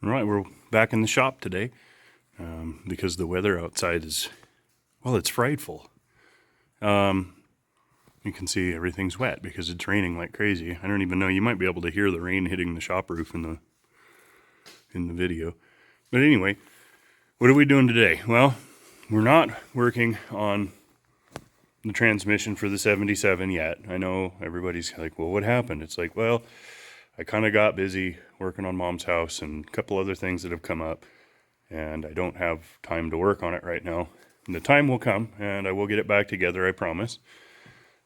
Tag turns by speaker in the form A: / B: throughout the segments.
A: All right, we're back in the shop today because the weather outside is, well, it's frightful. You can see everything's wet because it's raining like crazy. I don't even know. You might be able to hear the rain hitting the shop roof in the video. But anyway, what are we doing today? Well, we're not working on the transmission for the 77 yet. I know everybody's like, well, what happened? It's like, well, I kind of got busy working on Mom's house and a couple other things that have come up, and I don't have time to work on it right now. And the time will come, and I will get it back together, I promise.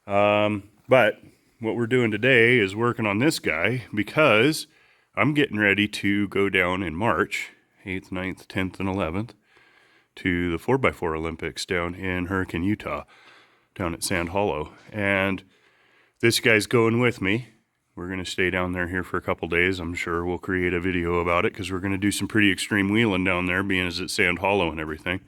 A: But what we're doing today is working on this guy because I'm getting ready to go down in March, 8th, 9th, 10th, and 11th, to the 4x4 Olympics down in Hurricane, Utah, down at Sand Hollow. And this guy's going with me. We're going to stay down there here for a couple days. I'm sure we'll create a video about it because we're going to do some pretty extreme wheeling down there, being as it's Sand Hollow and everything.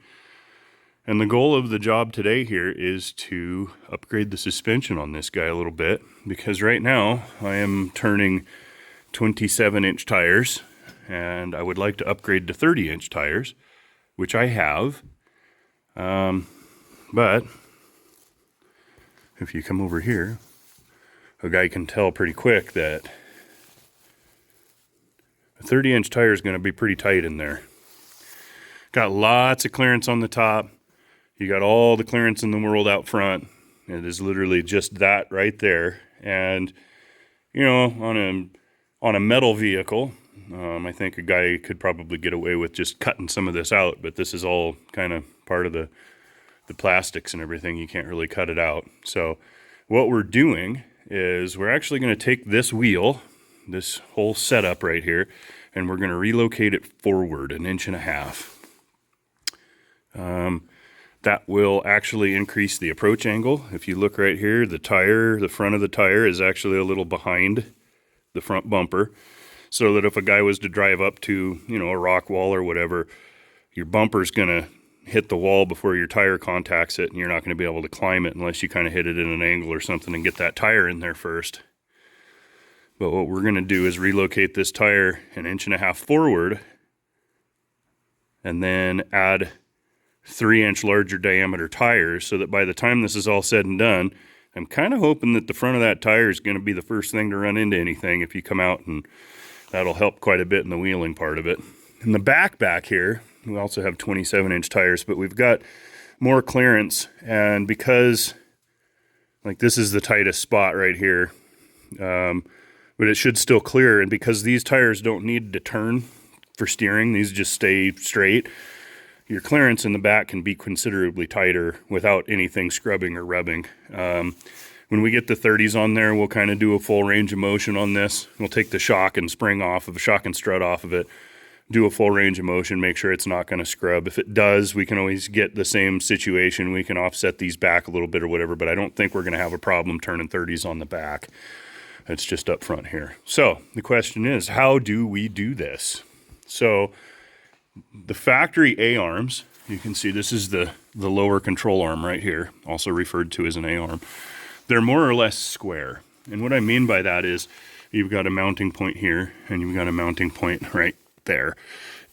A: And the goal of the job today here is to upgrade the suspension on this guy a little bit, because right now I am turning 27-inch tires, and I would like to upgrade to 30-inch tires, which I have. But if you come over here, a guy can tell pretty quick that a 30-inch tire is going to be pretty tight in there. Got lots of clearance on the top. You got all the clearance in the world out front. It is literally just that right there. And, you know, on a metal vehicle, I think a guy could probably get away with just cutting some of this out, but this is all kind of part of the plastics and everything. You can't really cut it out. So what we're doing is we're actually going to take this wheel, this whole setup right here, and we're going to relocate it forward 1.5 inches. That will actually increase the approach angle. If you look right here, the front of the tire is actually a little behind the front bumper, so that if a guy was to drive up to, you know, a rock wall or whatever, your bumper's going to hit the wall before your tire contacts it, and you're not going to be able to climb it unless you kind of hit it in an angle or something and get that tire in there first. But what we're going to do is relocate this tire 1.5 inches forward, and then add 3-inch larger diameter tires, so that by the time this is all said and done, I'm kind of hoping that the front of that tire is going to be the first thing to run into anything if you come out, and that'll help quite a bit in the wheeling part of it. In the back here, we also have 27-inch tires, but we've got more clearance, and because, like, this is the tightest spot right here, but it should still clear, and because these tires don't need to turn for steering, these just stay straight, your clearance in the back can be considerably tighter without anything scrubbing or rubbing. When we get the 30s on there, we'll kind of do a full range of motion on this. We'll take the shock and strut off of it, do a full range of motion, make sure it's not going to scrub. If it does, we can always get the same situation. We can offset these back a little bit or whatever, but I don't think we're going to have a problem turning 30s on the back. It's just up front here. So the question is, how do we do this? So the factory A-arms, you can see this is the lower control arm right here, also referred to as an A-arm. They're more or less square. And what I mean by that is you've got a mounting point here, and you've got a mounting point right there.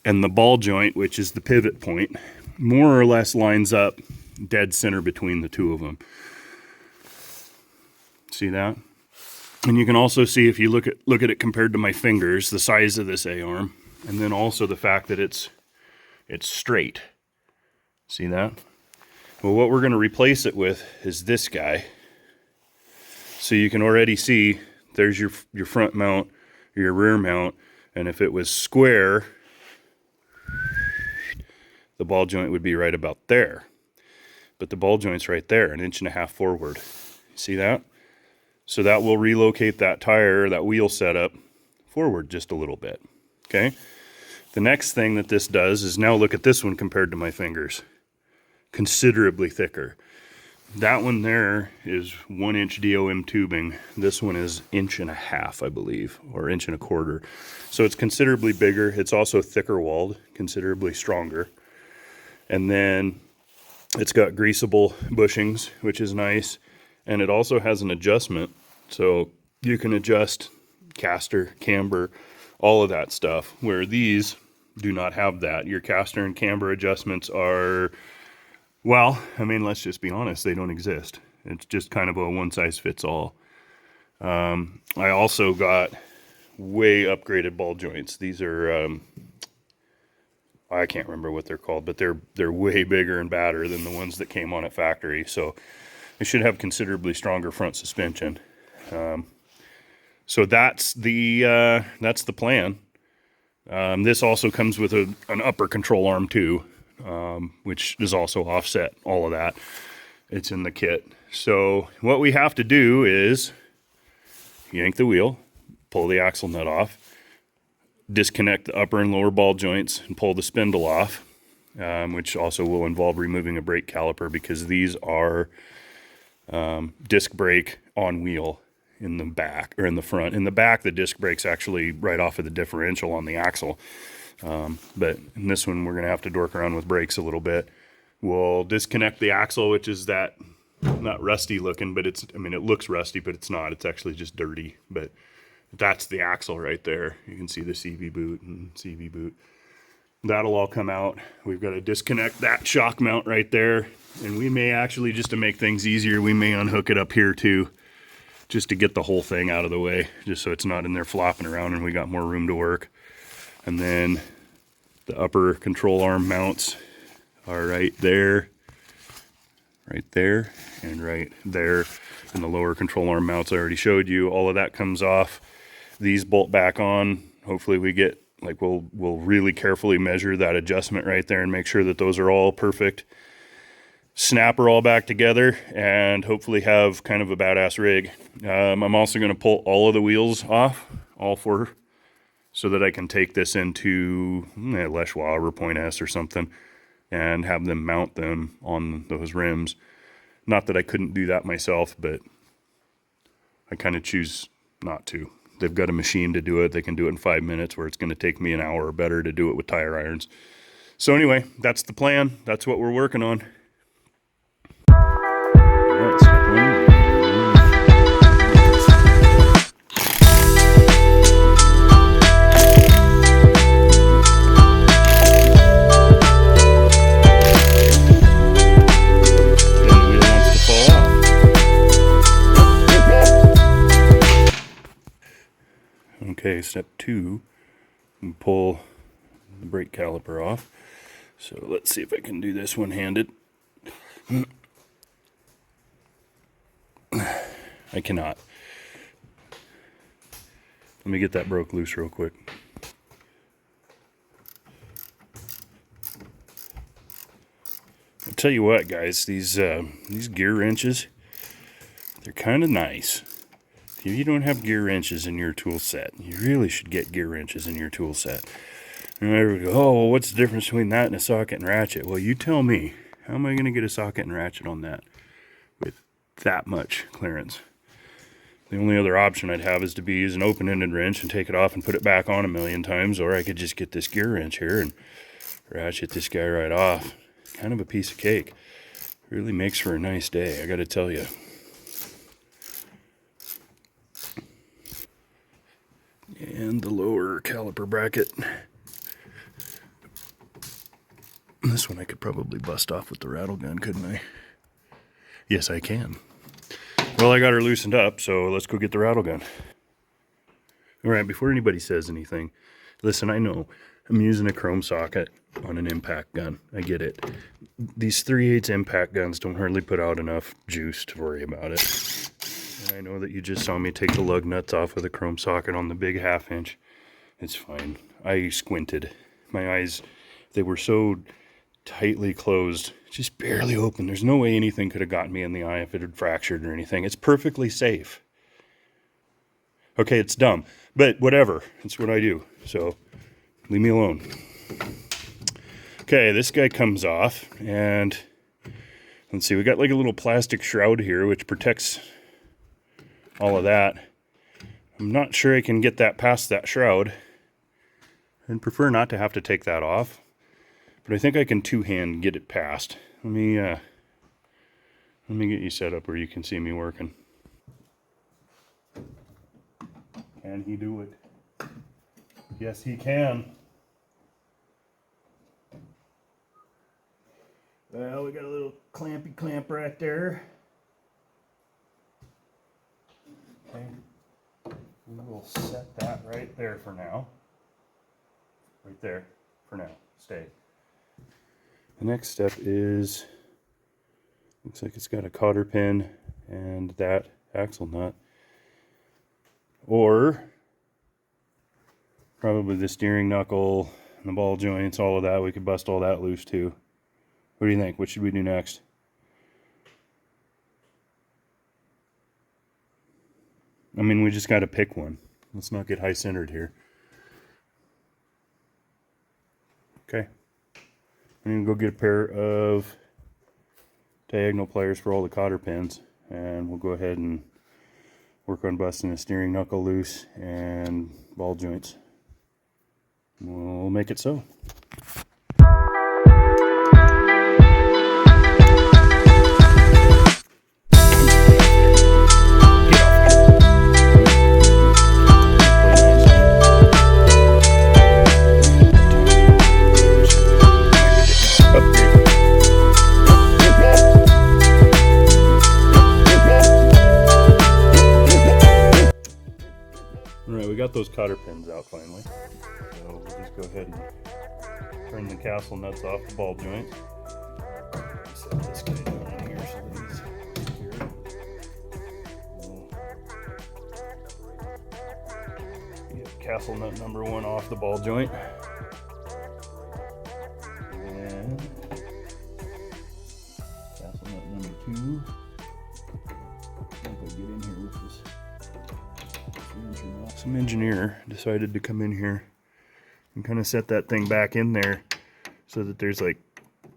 A: And the ball joint, which is the pivot point, more or less lines up dead center between the two of them. See that? And you can also see, if you look at it compared to my fingers, the size of this A-arm, and then also the fact that it's straight. See that? Well, what we're going to replace it with is this guy. So you can already see there's your front mount, your rear mount, and if it was square, the ball joint would be right about there. But the ball joint's right there, 1.5 inches forward. See that? So that will relocate that tire, that wheel setup, forward just a little bit. Okay? The next thing that this does is, now look at this one compared to my fingers. Considerably thicker. That one there is 1-inch DOM tubing. This one is 1.5 inches, I believe, or 1.25 inches. So it's considerably bigger. It's also thicker walled, considerably stronger. And then it's got greasable bushings, which is nice. And it also has an adjustment. So you can adjust caster, camber, all of that stuff, where these do not have that. Your caster and camber adjustments are, well, I mean, let's just be honest, they don't exist. It's just kind of a one-size-fits-all. I also got way upgraded ball joints. These are, I can't remember what they're called, but they're way bigger and badder than the ones that came on at factory. So they should have considerably stronger front suspension. So that's the plan. This also comes with an upper control arm too, which is also offset all of that. It's in the kit. So what we have to do is yank the wheel, pull the axle nut off, disconnect the upper and lower ball joints, and pull the spindle off, which also will involve removing a brake caliper because these are disc brake on wheel in the back or in the front. In the back, the disc brake's actually right off of the differential on the axle. But in this one, we're going to have to dork around with brakes a little bit. We'll disconnect the axle, which is that, not rusty looking, but it's, I mean, it looks rusty, but it's not. It's actually just dirty. But that's the axle right there. You can see the CV boot and CV boot. That'll all come out. We've got to disconnect that shock mount right there. And we may actually, just to make things easier, we may unhook it up here too, just to get the whole thing out of the way, just so it's not in there flopping around and we got more room to work. And then the upper control arm mounts are right there, and right there. And the lower control arm mounts I already showed you. All of that comes off. These bolt back on. Hopefully we get, like, we'll really carefully measure that adjustment right there and make sure that those are all perfect. Snap her all back together and hopefully have kind of a badass rig. I'm also going to pull all of the wheels off, all four, so that I can take this into Lechois or Point S or something and have them mount them on those rims. Not that I couldn't do that myself, but I kind of choose not to. They've got a machine to do it. They can do it in 5 minutes, where it's going to take me an hour or better to do it with tire irons. So anyway, that's the plan. That's what we're working on. All right, step one. Okay, step two, pull the brake caliper off. So let's see if I can do this one-handed. I cannot. Let me get that broke loose real quick. I'll tell you what, guys, these gear wrenches, they're kind of nice. If you don't have gear wrenches in your tool set, you really should get gear wrenches in your tool set. And everybody go, oh, well, what's the difference between that and a socket and ratchet? Well, you tell me. How am I going to get a socket and ratchet on that with that much clearance? The only other option I'd have is to use an open-ended wrench and take it off and put it back on a million times, or I could just get this gear wrench here and ratchet this guy right off. Kind of a piece of cake. Really makes for a nice day, I got to tell you. And the lower caliper bracket. This one I could probably bust off with the rattle gun, couldn't I? Yes, I can. Well, I got her loosened up, so let's go get the rattle gun. All right, before anybody says anything, listen, I know I'm using a chrome socket on an impact gun. I get it. These 3/8 impact guns don't hardly put out enough juice to worry about it. And I know that you just saw me take the lug nuts off with a chrome socket on the big 1/2 inch. It's fine. I squinted. My eyes, they were so tightly closed, just barely open. There's no way anything could have gotten me in the eye if it had fractured or anything. It's perfectly safe. Okay, it's dumb, but whatever. It's what I do. So leave me alone. Okay, this guy comes off, and let's see, we got like a little plastic shroud here which protects all of that. I'm not sure I can get that past that shroud. I'd prefer not to have to take that off, but I think I can two-hand get it past. Let me get you set up where you can see me working. Can he do it? Yes, he can. Well, we got a little clampy clamp right there. Okay, we will set that right there for now. Right there for now. Stay. The next step is, looks like it's got a cotter pin and that axle nut. Or probably the steering knuckle and the ball joints, all of that. We could bust all that loose too. What do you think? What should we do next? I mean, we just got to pick one. Let's not get high-centered here. Okay. I'm going to go get a pair of diagonal pliers for all the cotter pins, and we'll go ahead and work on busting the steering knuckle loose and ball joints. We'll make it so. Alright, we got those cotter pins out finally. So we'll just go ahead and turn the castle nuts off the ball joint. Set this guy down in here so that he's secure. We'll get castle nut number 1 off the ball joint. And castle nut number 2. If I get in here with this. Some engineer decided to come in here and kind of set that thing back in there so that there's like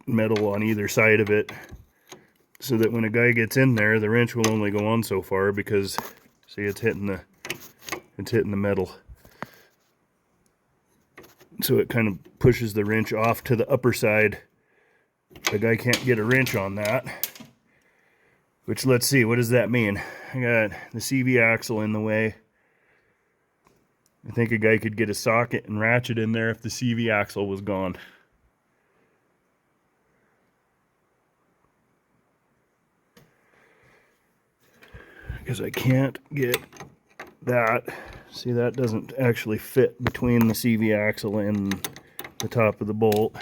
A: metal on either side of it, so that when a guy gets in there, the wrench will only go on so far, because see, it's hitting the metal, so it kind of pushes the wrench off to the upper side. The guy can't get a wrench on that, which, let's see, what does that mean? I got the CV axle in the way. I think a guy could get a socket and ratchet in there if the CV axle was gone. Because I can't get that. See, that doesn't actually fit between the CV axle and the top of the bolt.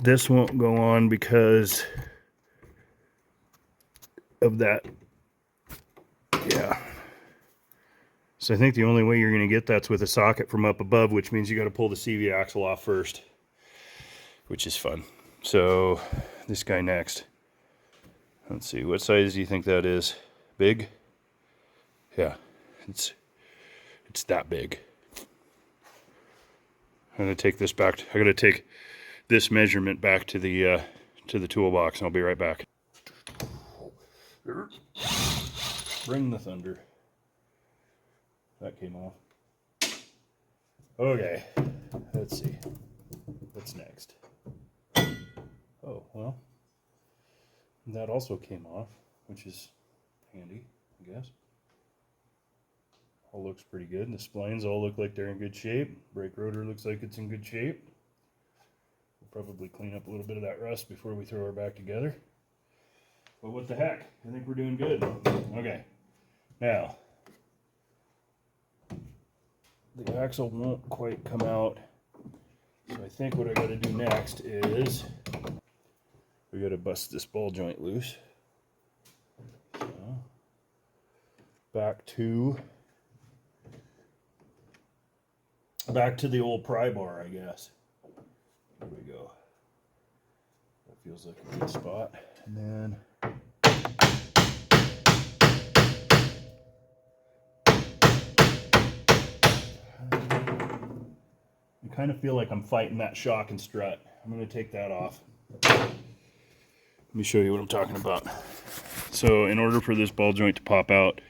A: This won't go on because of that. Yeah. So I think the only way you're going to get that's with a socket from up above, which means you got to pull the CV axle off first, which is fun. So this guy next. Let's see, what size do you think that is? Big? Yeah, it's that big. I'm going to take this back. I got to take this measurement back to the toolbox, and I'll be right back. Bring the thunder. That came off. Okay, let's see. What's next? Oh, well, that also came off, which is handy, I guess. All looks pretty good. The splines all look like they're in good shape. Brake rotor looks like it's in good shape. We'll probably clean up a little bit of that rust before we throw her back together. But what the heck? I think we're doing good. Okay, now, the axle won't quite come out, so I think what I got to do next is we got to bust this ball joint loose. So, back to the old pry bar, I guess. There we go. That feels like a good spot. And then I kind of feel like I'm fighting that shock and strut. I'm going to take that off. Let me show you what I'm talking about. So in order for this ball joint to pop out,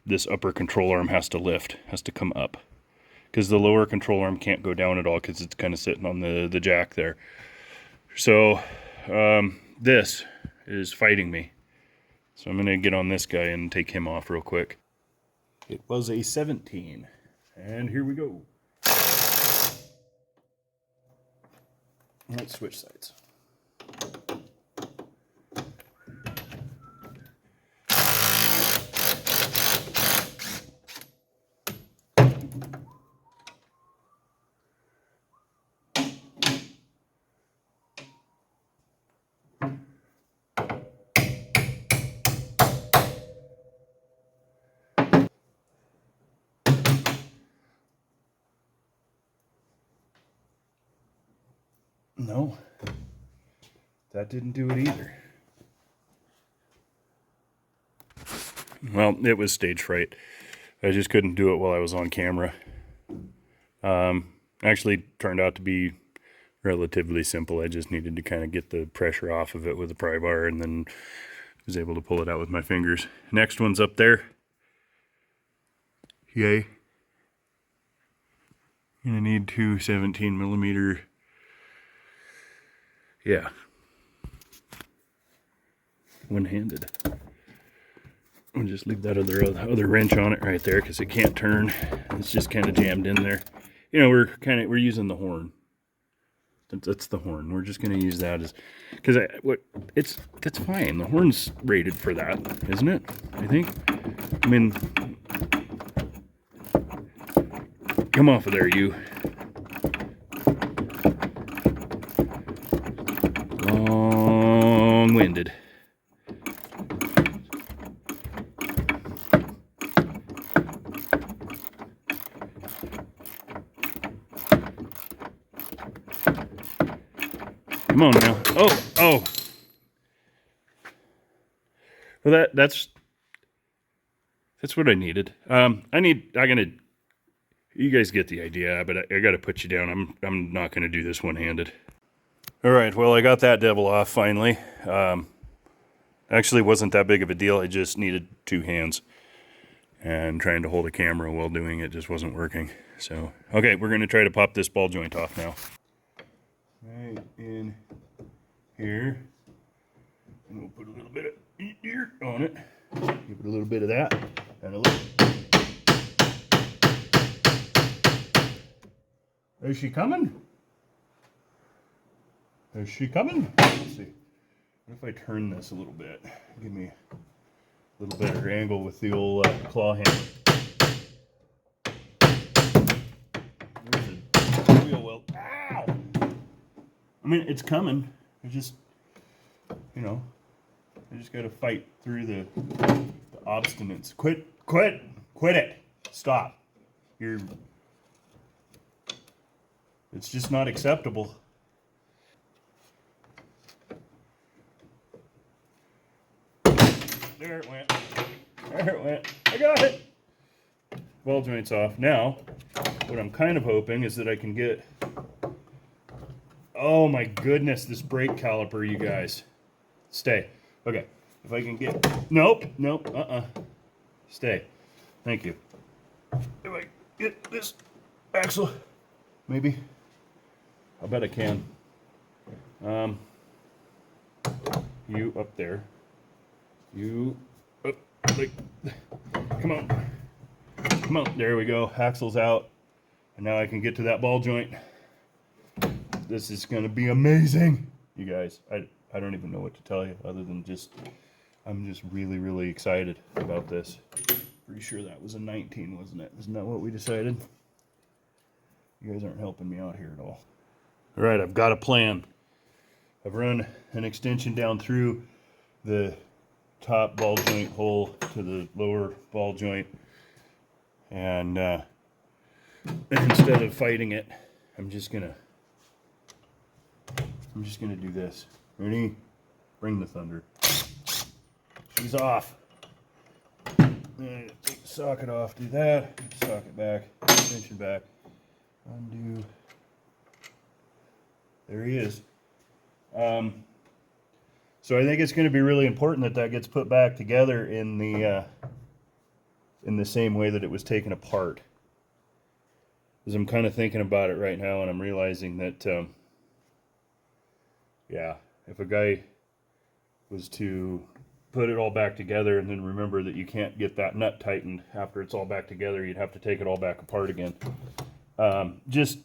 A: this upper control arm has to lift, has to come up. Because the lower control arm can't go down at all because it's kind of sitting on the jack there. So this is fighting me. So I'm going to get on this guy and take him off real quick. It was a 17. And here we go. Let's switch sides. No, that didn't do it either. Well, it was stage fright. I just couldn't do it while I was on camera. Actually turned out to be relatively simple. I just needed to kind of get the pressure off of it with a pry bar, and then was able to pull it out with my fingers. Next one's up there. Yay. Gonna need two 17mm. Yeah. One-handed. I'll just leave that other wrench on it right there because it can't turn. It's just kind of jammed in there. You know, we're using the horn. That's the horn. We're just gonna use that as, because that's fine. The horn's rated for that, isn't it? I think. I mean, come off of there, you. Long-winded. Come on now. Oh. Well, that's what I needed. You guys get the idea, but I got to put you down. I'm not going to do this one-handed. All right. Well, I got that devil off finally. Actually, wasn't that big of a deal. I just needed two hands, and trying to hold a camera while doing it just wasn't working. So, okay, we're going to try to pop this ball joint off now. Right in here, and we'll put a little bit of here on it. Give it a little bit of that, and a little. Is she coming? Is she coming? Let's see. What if I turn this a little bit? Give me a little better angle with the old claw hand. There's a wheel well. Ow! I mean, it's coming. I just, you know, I just got to fight through the obstinance. Quit it. Stop. It's just not acceptable. There it went. I got it. Ball joint's off. Now, what I'm kind of hoping is that I can get... Oh my goodness, this brake caliper, you guys. Stay. Okay, if I can get... Nope. Stay. Thank you. If I get this axle, maybe. I bet I can. You up there. You up, like, come on, there we go. Axle's out, and now I can get to that ball joint. This is gonna be amazing, you guys. I don't even know what to tell you other than I'm just really excited about this. Pretty sure that was a 19, wasn't it? Isn't that what we decided? You guys aren't helping me out here at all. All right, I've got a plan. I've run an extension down through the top ball joint hole to the lower ball joint, and instead of fighting it, I'm just gonna do this. Ready? Bring the thunder. She's off. Take the socket off. Do that. Socket back. Extension back. Undo. There he is. So I think it's going to be really important that gets put back together in the same way that it was taken apart. Because I'm kind of thinking about it right now, and I'm realizing that, yeah, if a guy was to put it all back together and then remember that you can't get that nut tightened after it's all back together, you'd have to take it all back apart again. Just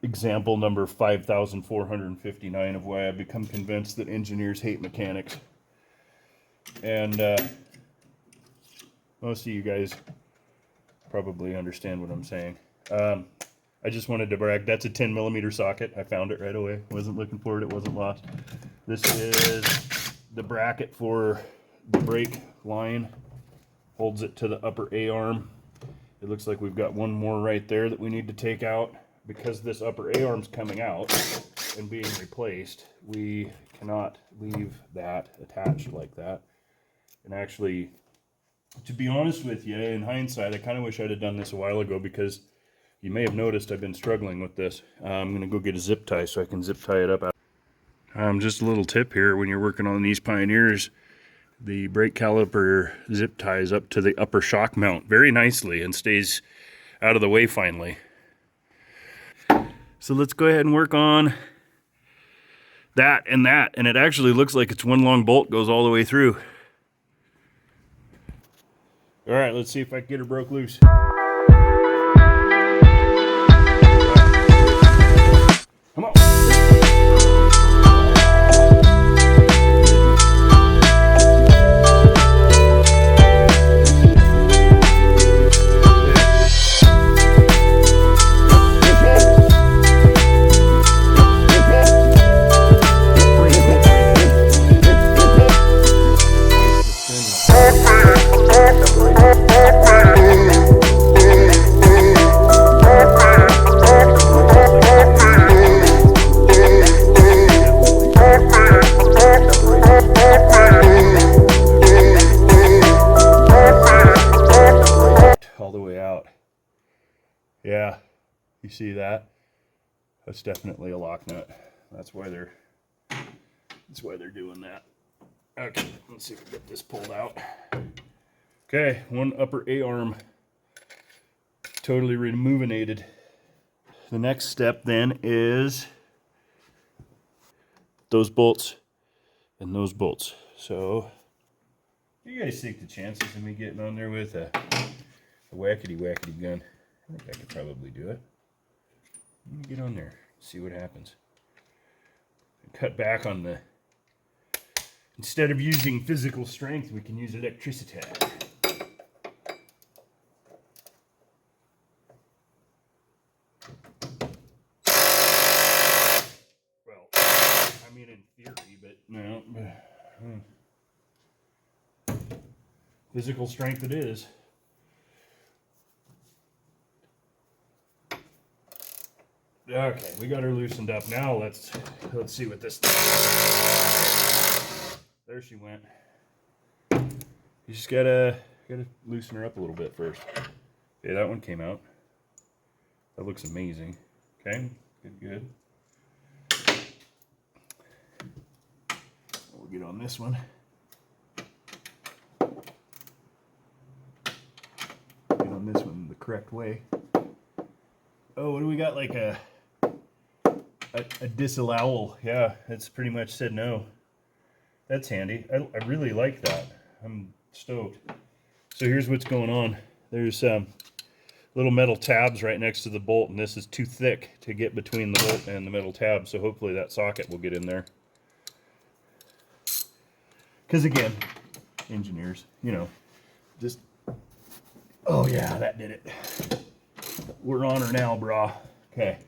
A: example number 5,459 of why I've become convinced that engineers hate mechanics. And most of you guys probably understand what I'm saying. I just wanted to brag. That's a 10mm socket. I found it right away. Wasn't looking for it. It wasn't lost. This is the bracket for the brake line. Holds it to the upper A-arm. It looks like we've got one more right there that we need to take out. because this upper A-arm's coming out and being replaced, we cannot leave that attached like that. And actually, to be honest with you, in hindsight, I kind of wish I'd have done this a while ago, because you may have noticed I've been struggling with this. I'm going to go get a zip tie so I can zip tie it up. Just a little tip here, when you're working on these Pioneers, the brake caliper zip ties up to the upper shock mount very nicely and stays out of the way finally. So let's go ahead and work on that, and it actually looks like it's one long bolt, goes all the way through. All right, let's see if I can get her broke loose. Come on. Yeah, you see that? That's definitely a lock nut. That's why they're doing that. Okay, let's see if we can get this pulled out. Okay, one upper A-arm totally removinated. The next step then is those bolts and those bolts. So, what do you guys think the chances of me getting on there with a wackety gun? I think I could probably do it. Let me get on there, see what happens. Cut back on the... Instead of using physical strength, we can use electricity. Well, I mean in theory, but no. Physical strength it is. Okay, we got her loosened up. Now let's see what this thing is. There she went. You just gotta loosen her up a little bit first. Okay, that one came out. That looks amazing. Okay, good. We'll get on this one. Get on this one the correct way. Oh, what do we got? Like a disallowal. Yeah, it's pretty much said no. That's handy. I really like that. I'm stoked. So here's what's going on. There's little metal tabs right next to the bolt, and this is too thick to get between the bolt and the metal tab, so hopefully that socket will get in there. Because again, engineers, you know, just... Oh yeah, that did it. We're on her now, brah. Okay.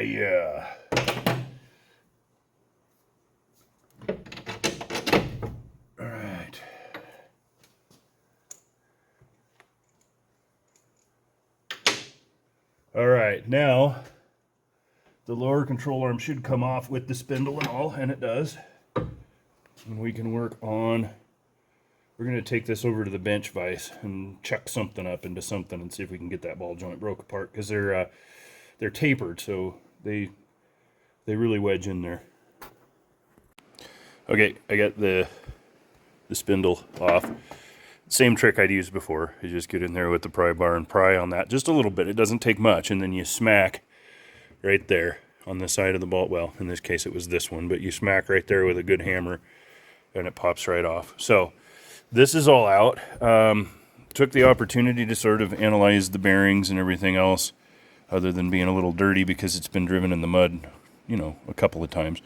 A: Yeah. All right. All right, now the lower control arm should come off with the spindle and all, and it does. And we can work on, we're going to take this over to the bench vise and chuck something up into something and see if we can get that ball joint broke apart, because they're tapered, so they really wedge in there. Okay, I got the spindle off. Same trick I'd used before. You just get in there with the pry bar and pry on that just a little bit. It doesn't take much, and then you smack right there on the side of the bolt. Well, in this case it was this one, but you smack right there with a good hammer and it pops right off. So this is all out. Took the opportunity to sort of analyze the bearings and everything else, other than being a little dirty because it's been driven in the mud, you know, a couple of times.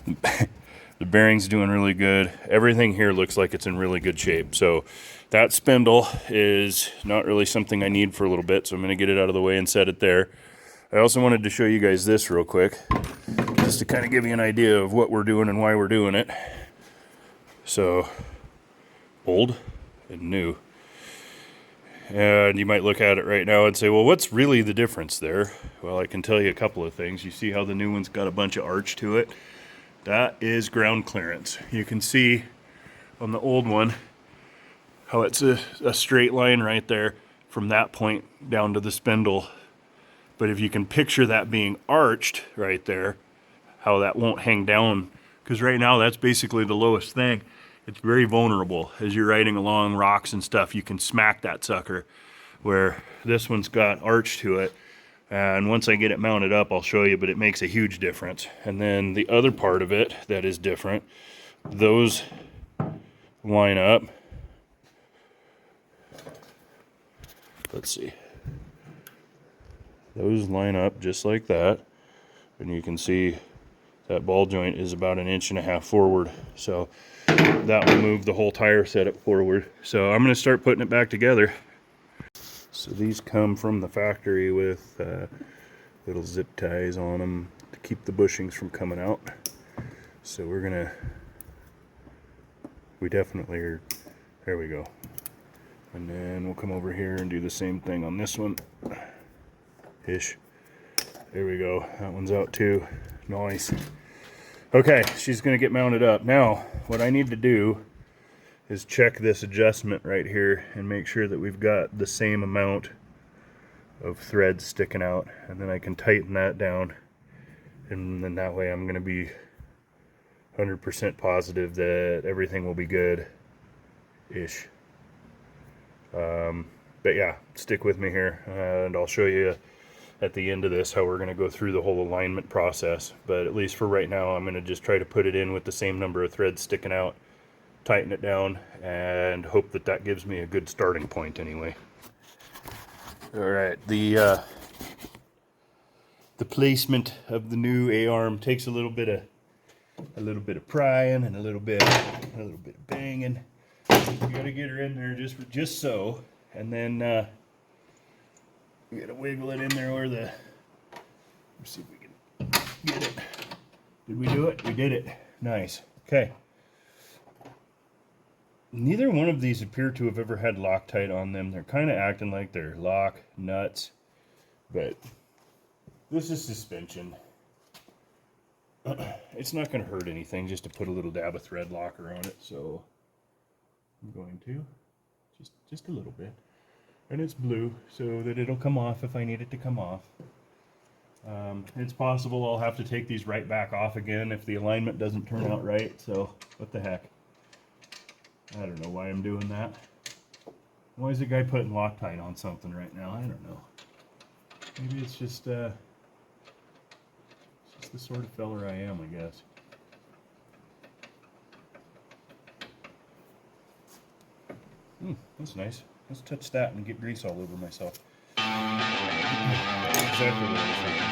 A: The bearing's doing really good. Everything here looks like it's in really good shape. So that spindle is not really something I need for a little bit, so I'm going to get it out of the way and set it there. I also wanted to show you guys this real quick, just to kind of give you an idea of what we're doing and why we're doing it. So, old and new. And you might look at it right now and say, well, what's really the difference there? Well, I can tell you a couple of things. You see how the new one's got a bunch of arch to it? That is ground clearance. You can see on the old one how it's a straight line right there from that point down to the spindle. But if you can picture that being arched right there, how that won't hang down, because right now that's basically the lowest thing. It's very vulnerable as you're riding along rocks and stuff. You can smack that sucker, where this one's got arch to it. And once I get it mounted up, I'll show you, but it makes a huge difference. And then the other part of it that is different, those line up. Let's see. Those line up just like that. And you can see that ball joint is about 1.5 inches forward. So that will move the whole tire setup forward. So I'm going to start putting it back together. So these come from the factory with little zip ties on them to keep the bushings from coming out. So we definitely are, there we go. And then we'll come over here and do the same thing on this one. Ish. There we go. That one's out too. Nice. Okay, she's going to get mounted up. Now, what I need to do is check this adjustment right here and make sure that we've got the same amount of threads sticking out, and then I can tighten that down, and then that way I'm going to be 100% positive that everything will be good-ish. But yeah, stick with me here, and I'll show you at the end of this how we're going to go through the whole alignment process. But at least for right now, I'm going to just try to put it in with the same number of threads sticking out, tighten it down, and hope that that gives me a good starting point anyway. All right, the placement of the new A-arm takes a little bit of prying and a little bit of banging. You got to get her in there just so, and then you got to wiggle it in there where the. Let's see if we can get it. Did we do it? We did it. Nice. Okay. Neither one of these appear to have ever had Loctite on them. They're kind of acting like they're lock nuts, but this is suspension. It's not going to hurt anything just to put a little dab of thread locker on it, so I'm going to just a little bit. And it's blue so that it'll come off if I need it to come off. It's possible I'll have to take these right back off again if the alignment doesn't turn out right, so what the heck. I don't know why I'm doing that. Why is the guy putting Loctite on something right now? I don't know. Maybe it's just the sort of feller I am, I guess. That's nice. Let's touch that and get grease all over myself. Exactly what I was looking for.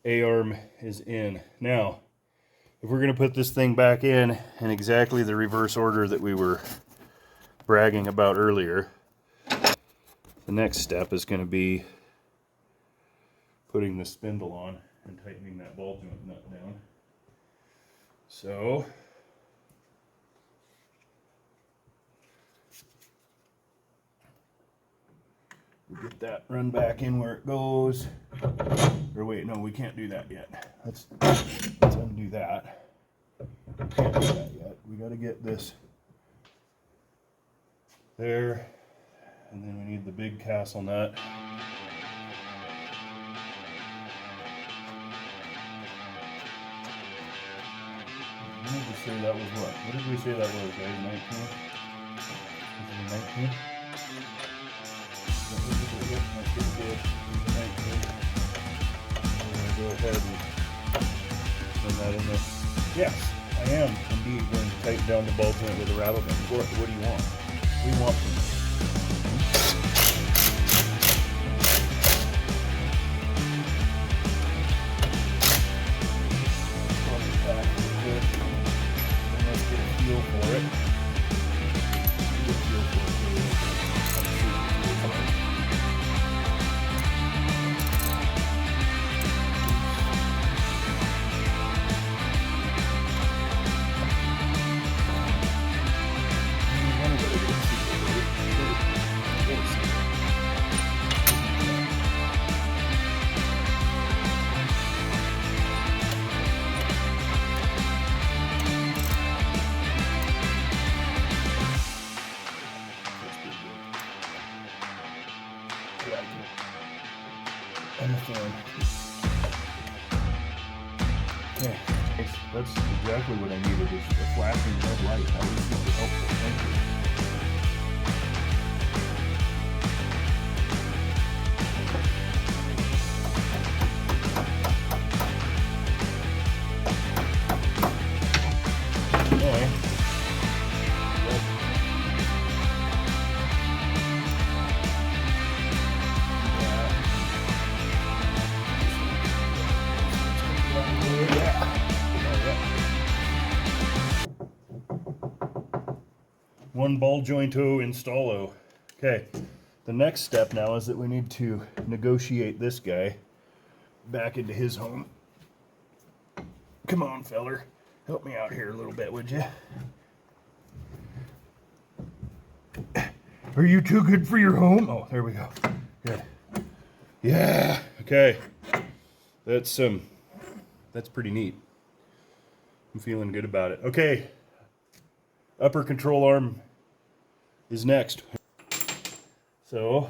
A: A-arm is in. Now, if we're going to put this thing back in exactly the reverse order that we were bragging about earlier, the next step is going to be putting the spindle on and tightening that ball joint nut down. So, we get that run back in where it goes. Or wait, no, we can't do that yet. Let's undo that. We can't do that yet. We got to get this there, and then we need the big castle nut. me just say that was what? What did we say that was, guys? 19? Is it 19? That's pretty good. 19. Go ahead and send that in there. Yes, I am indeed going to tighten down the ball joint with a rattle gun. What do you want? We want them. Let's get a feel for it. Okay, that's exactly what I needed, is a flashing red light. That was super helpful. Thank you. One ball jointo installo. Okay, the next step now is that we need to negotiate this guy back into his home. Come on, feller. Help me out here a little bit, would you? Are you too good for your home? Oh, there we go. Good. Yeah. Okay. That's pretty neat. I'm feeling good about it. Okay. Upper control arm is next. So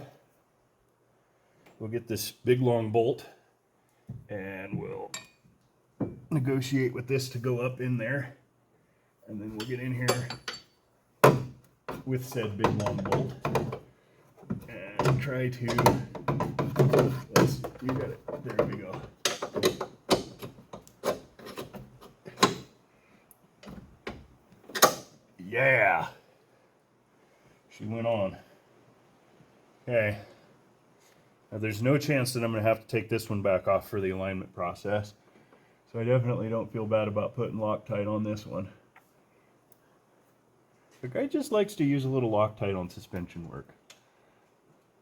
A: we'll get this big long bolt and we'll negotiate with this to go up in there, and then we'll get in here with said big long bolt and try to, you got it, there we go. Yeah, she went on. Okay, now there's no chance that I'm going to have to take this one back off for the alignment process, so I definitely don't feel bad about putting Loctite on this one. The guy just likes to use a little Loctite on suspension work.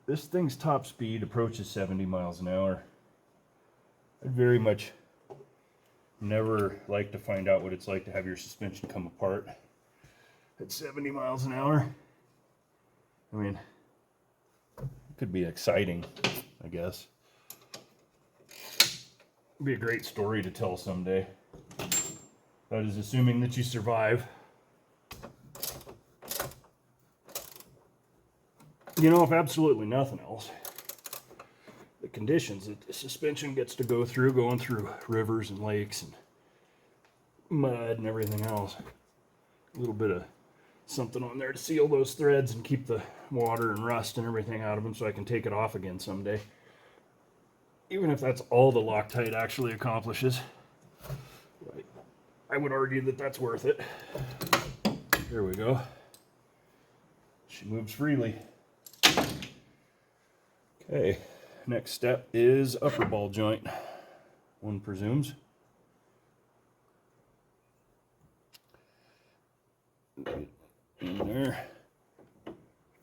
A: This thing's top speed approaches 70 miles an hour. I'd very much never like to find out what it's like to have your suspension come apart at 70 miles an hour. I mean, it could be exciting, I guess. It'd be a great story to tell someday. That is assuming that you survive. You know, if absolutely nothing else, the conditions that the suspension gets to go through, going through rivers and lakes and mud and everything else, a little bit of something on there to seal those threads and keep the water and rust and everything out of them so I can take it off again someday. Even if that's all the Loctite actually accomplishes, I would argue that that's worth it. There we go. She moves freely. Okay, next step is upper ball joint, one presumes. Get in there.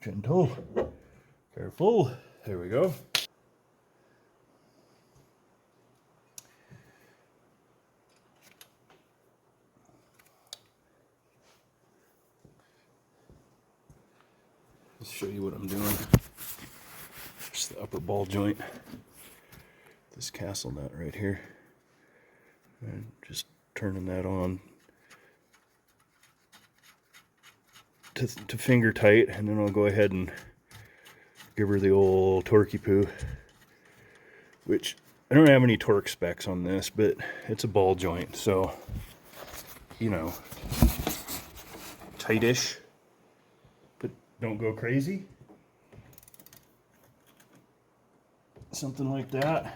A: Gentle. Careful. There we go. Let's show you what I'm doing. There's the upper ball joint. This castle nut right here. And just turning that on to finger tight, and then I'll go ahead and give her the old torquey poo, which I don't have any torque specs on this, but it's a ball joint, so you know, tightish, but don't go crazy. Something like that.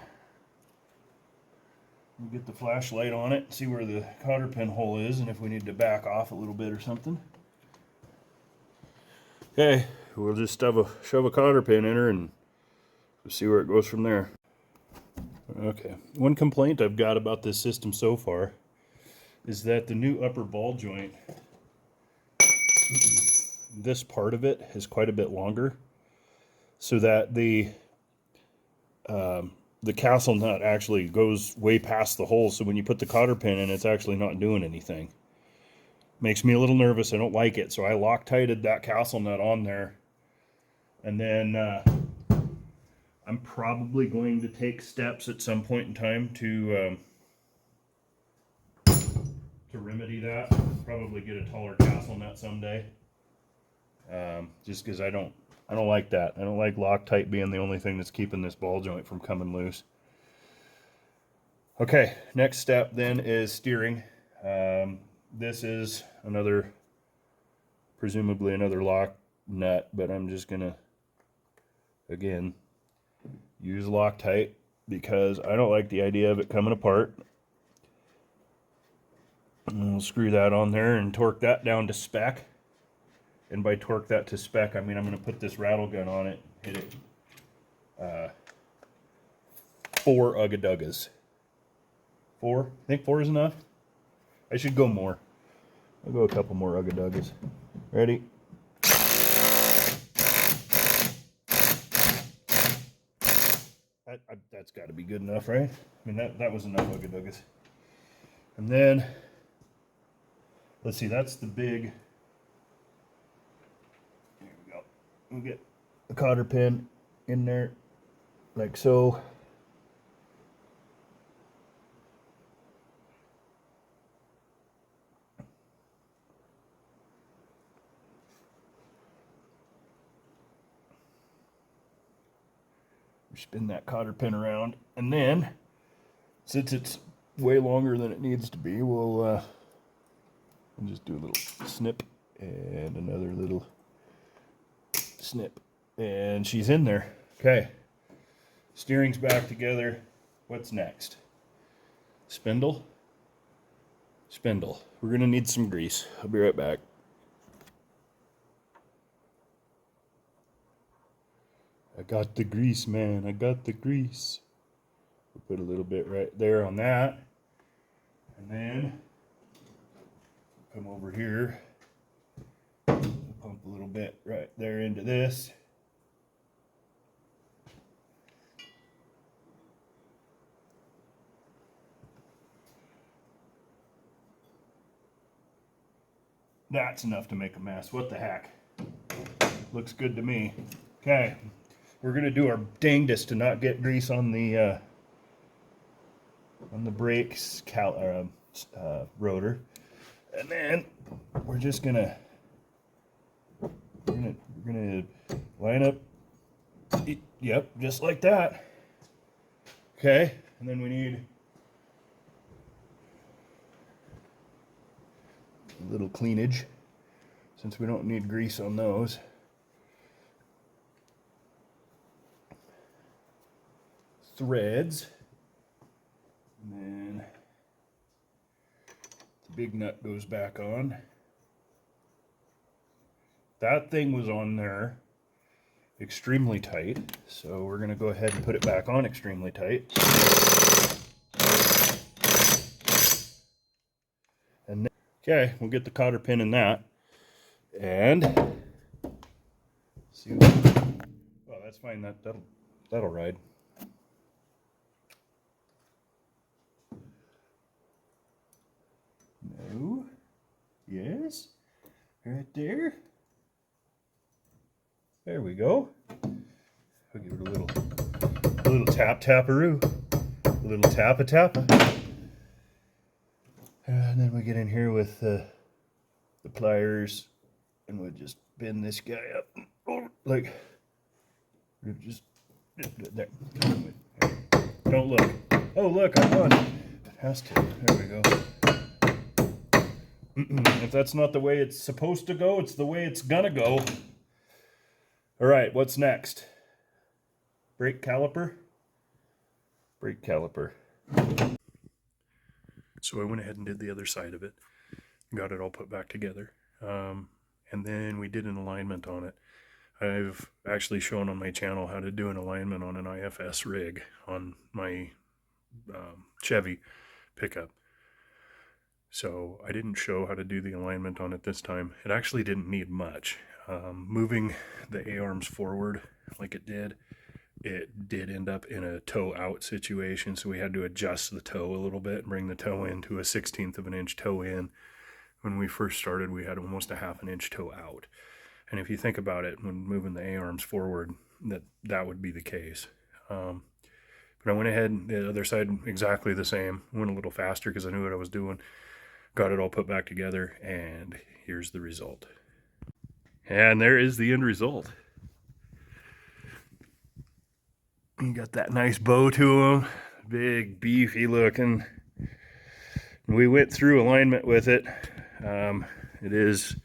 A: We'll get the flashlight on it, see where the cotter pin hole is, and if we need to back off a little bit or something. Okay, we'll just shove a cotter pin in her and see where it goes from there. Okay, one complaint I've got about this system so far is that the new upper ball joint, this part of it is quite a bit longer, so that the castle nut actually goes way past the hole, so when you put the cotter pin in, it's actually not doing anything. Makes me a little nervous. I don't like it, so I Loctited that castle nut on there, and then I'm probably going to take steps at some point in time to remedy that. Probably get a taller castle nut someday, just because I don't like that. I don't like Loctite being the only thing that's keeping this ball joint from coming loose. Okay, next step then is steering. This is presumably another lock nut, but I'm just gonna, again, use Loctite because I don't like the idea of it coming apart. And we'll screw that on there and torque that down to spec. And by torque that to spec, I mean I'm going to put this rattle gun on it, hit it 4 ugga-duggas. 4? I think 4 is enough. I should go more. I'll go a couple more ugga-duggas. Ready? That's got to be good enough, right? I mean, that was enough ugga-duggas. And then, let's see, that's the big... We'll get the cotter pin in there like so. Spin that cotter pin around, and then since it's way longer than it needs to be, we'll just do a little snip and another little snip, and she's in there. Okay, steering's back together. What's next? Spindle. We're gonna need some grease. I'll be right back. I got the grease, man. I got the grease. We'll put a little bit right there on that, and then come over here. Pump a little bit right there into this. That's enough to make a mess. What the heck? Looks good to me. Okay, we're gonna do our dangdest to not get grease on the brakes rotor, and then we're just gonna we're gonna line up, yep, just like that. Okay, and then we need a little cleanage, since we don't need grease on those. Threads, and then the big nut goes back on. That thing was on there extremely tight, so we're going to go ahead and put it back on extremely tight. And then, okay, we'll get the cotter pin in that, and see. Oh, that's fine. That'll ride. No. Yes. Right there. There we go. I'll give it a little tap-taparoo. A little tappa-tappa. And then we get in here with the pliers, and we'll just bend this guy up. Like, just there. Don't look. Oh, look, I won. It has to. There we go. If that's not the way it's supposed to go, it's the way it's gonna go. All right, what's next? Brake caliper? Brake caliper. So I went ahead and did the other side of it. Got it all put back together. And then we did an alignment on it. I've actually shown on my channel how to do an alignment on an IFS rig on my Chevy pickup. So I didn't show how to do the alignment on it this time. It actually didn't need much. Moving the A-arms forward like it did end up in a toe out situation. So we had to adjust the toe a little bit and bring the toe in to a 1/16 of an inch toe in. When we first started, we had almost a 1/2 inch toe out. And if you think about it, when moving the A-arms forward, that would be the case. But I went ahead, the other side exactly the same. Went a little faster because I knew what I was doing. Got it all put back together, and here's the result. And there is the end result. You got that nice bow to them, big, beefy looking. We went through alignment with it. It is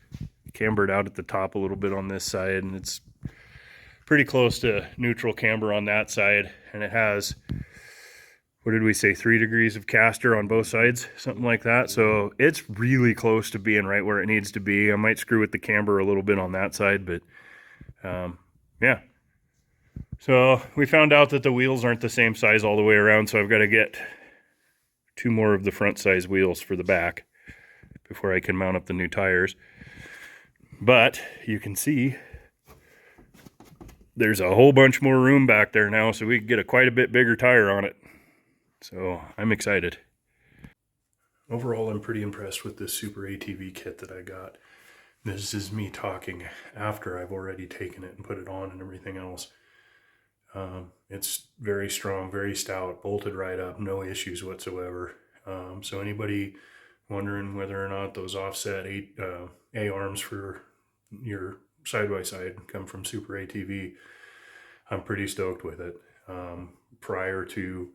A: cambered out at the top a little bit on this side, and it's pretty close to neutral camber on that side. And it has, what did we say, 3 degrees of caster on both sides, something like that. So it's really close to being right where it needs to be. I might screw with the camber a little bit on that side, but yeah. So we found out that the wheels aren't the same size all the way around, so I've got to get 2 more of the front size wheels for the back before I can mount up the new tires. But you can see there's a whole bunch more room back there now, so we can get quite a bit bigger tire on it. So I'm excited. Overall, I'm pretty impressed with this Super ATV kit that I got. This is me talking after I've already taken it and put it on and everything else. It's very strong, very stout, bolted right up, no issues whatsoever. So anybody wondering whether or not those offset A-arms for your side-by-side come from Super ATV, I'm pretty stoked with it. Prior to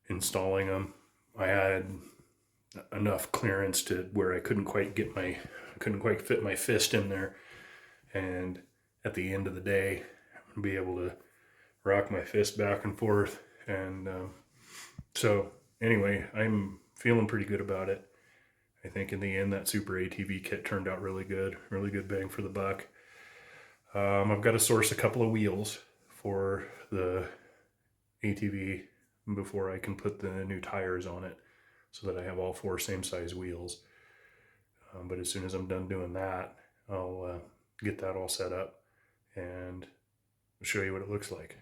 A: installing them, I had enough clearance to where I couldn't quite fit my fist in there, and at the end of the day, be able to rock my fist back and forth. And so anyway, I'm feeling pretty good about it. I think in the end that Super ATV kit turned out really good bang for the buck. I've got to source a couple of wheels for the ATV before I can put the new tires on it, so that I have all 4 same size wheels. But as soon as I'm done doing that, I'll get that all set up and show you what it looks like.